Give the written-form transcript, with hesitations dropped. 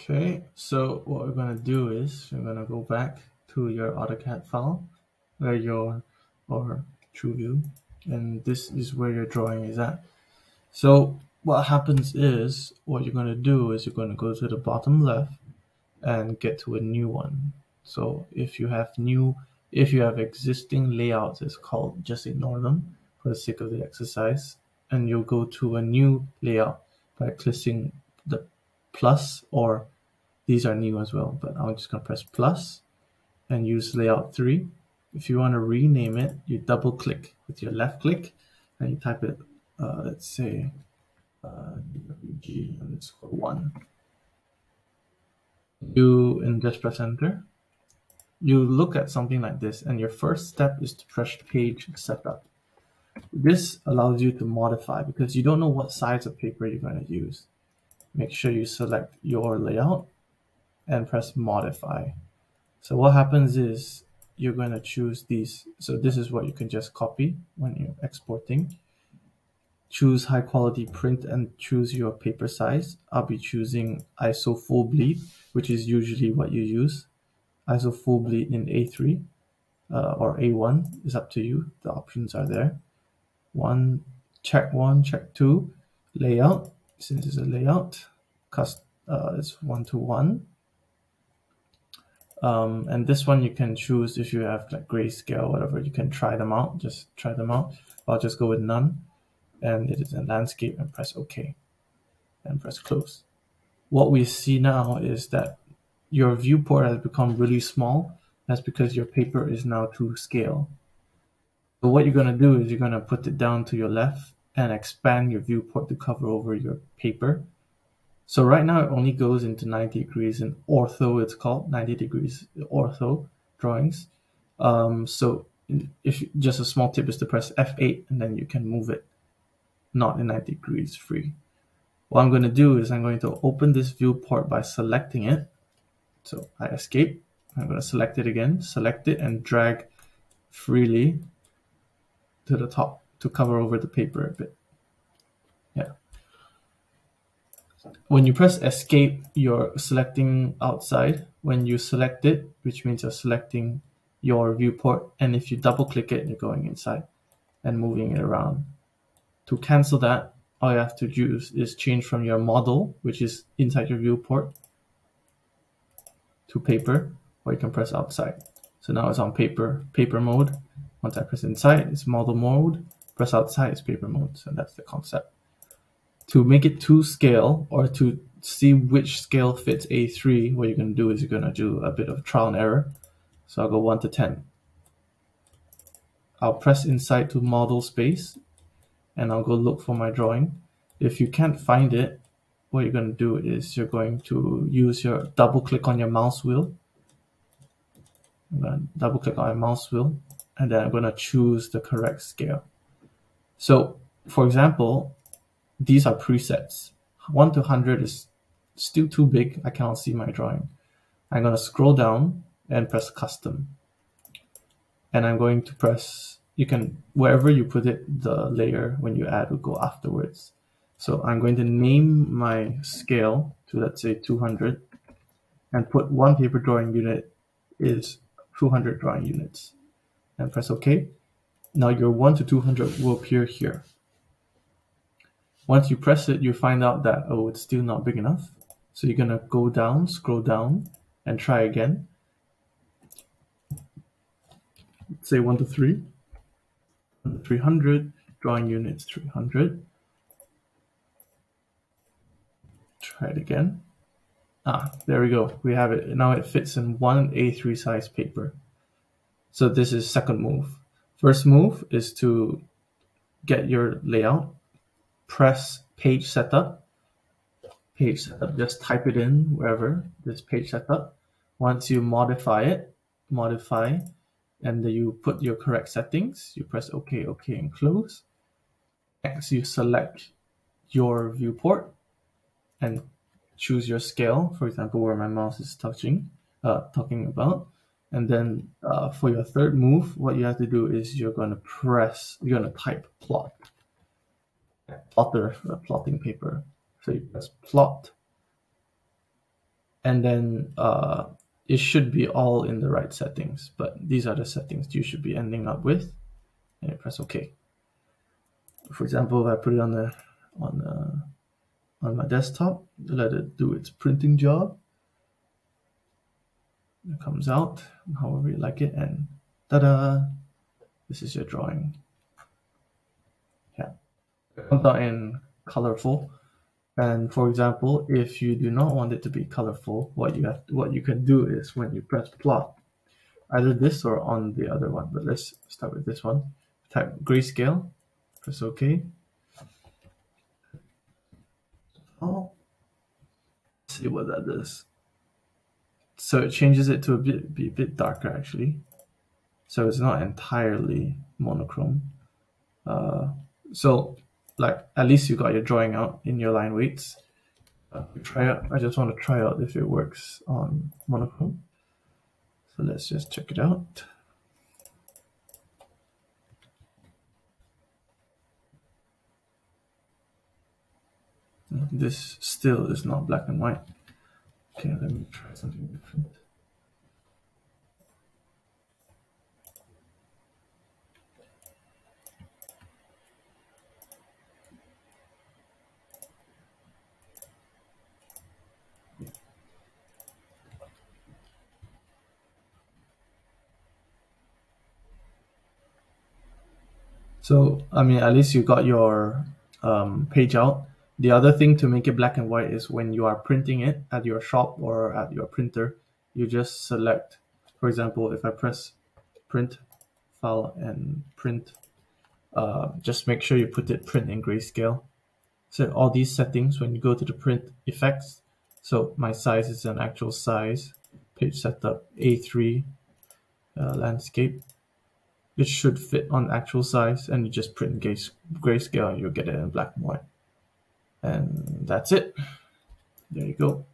Okay, so what we're going to do is we're going to go back to your AutoCAD file where or TrueView, and this is where your drawing is at. So what happens is what you're going to do is you're going to go to the bottom left and get to a new one. So if you have existing layouts, it's called, just ignore them for the sake of the exercise, and you'll go to a new layout by clicking the plus, or these are new as well, but I'm just going to press plus and use layout 3. If you want to rename it, you double click with your left click and you type it, let's say DWG_1. And just press enter. You look at something like this, and your first step is to press page setup. This allows you to modify because you don't know what size of paper you're going to use. Make sure you select your layout and press modify. So what happens is you're going to choose these. So this is what you can just copy when you're exporting. Choose high quality print and choose your paper size. I'll be choosing ISO full bleed, which is usually what you use. ISO full bleed in A3 or A1 is up to you. The options are there. Check 2, layout. Since it's a layout, it's 1:1. And this one you can choose if you have like grayscale, whatever. You can try them out. Just try them out. I'll just go with none. And it is a landscape, and press OK and press close. What we see now is that your viewport has become really small. That's because your paper is now to scale. So what you're going to do is you're going to put it down to your left and expand your viewport to cover over your paper. So right now it only goes into 90 degrees in ortho, it's called 90 degrees ortho drawings. So if just a small tip is to press F8 and then you can move it, not in 90 degrees free. What I'm going to do is I'm going to open this viewport by selecting it. So I escape. I'm going to select it again, select it and drag freely to the top to cover over the paper a bit. Yeah. When you press escape, you're selecting outside. When you select it, which means you're selecting your viewport, and if you double click it, you're going inside and moving it around. To cancel that, all you have to use is change from your model, which is inside your viewport, to paper, or you can press outside. So now it's on paper mode. Once I press inside, it's model mode. Press outside, it's paper mode. So that's the concept. To make it to scale, or to see which scale fits A3, what you're going to do is you're going to do a bit of trial and error. So I'll go 1 to 10. I'll press inside to model space, and I'll go look for my drawing. If you can't find it, what you're going to do is you're going to use your double click on your mouse wheel. I'm going to double click on my mouse wheel, and then I'm going to choose the correct scale. So for example, these are presets. 1 to 100 is still too big. I cannot see my drawing. I'm going to scroll down and press custom. And I'm going to press, you can, wherever you put it, the layer when you add will go afterwards. So I'm going to name my scale to, let's say, 200, and put one paper drawing unit is 200 drawing units, and press OK. Now your 1 to 200 will appear here. Once you press it, you find out that, oh, it's still not big enough. So you're going to go down, scroll down, and try again. Let's say 1 to 3. 300, drawing units 300. Try it again. There we go. We have it. Now it fits in one A3 size paper. So this is second move. First move is to get your layout. Press page setup. Page setup, just type it in wherever, this page setup. Once you modify, and then you put your correct settings, you press OK, OK, and close. Next, you select your viewport and choose your scale, for example, where my mouse is talking about. And then for your third move, what you have to do is you're going to type plot. Plotting paper. So you press plot, and then it should be all in the right settings, but these are the settings you should be ending up with, and you press OK. For example, if I put it on my desktop, let it do its printing job, it comes out however you like it, and ta-da, this is your drawing. Yeah, it comes out in colorful. And for example, if you do not want it to be colorful, what you can do is when you press plot, either this or on the other one, but let's start with this one. Type grayscale, press OK. Oh, let's see what that does. So it changes it to be a bit darker actually. So it's not entirely monochrome. So like at least you got your drawing out in your line weights. I just want to try out if it works on monochrome. So let's just check it out. This still is not black and white. Okay, let me try something different. So, I mean, at least you got your page out. The other thing to make it black and white is when you are printing it at your shop or at your printer, you just select, for example, if I press print, file, and print, just make sure you put it print in grayscale. So all these settings, when you go to the print effects, so my size is an actual size, page setup A3, landscape, it should fit on actual size, and you just print grayscale and you'll get it in black and white. And that's it. There you go.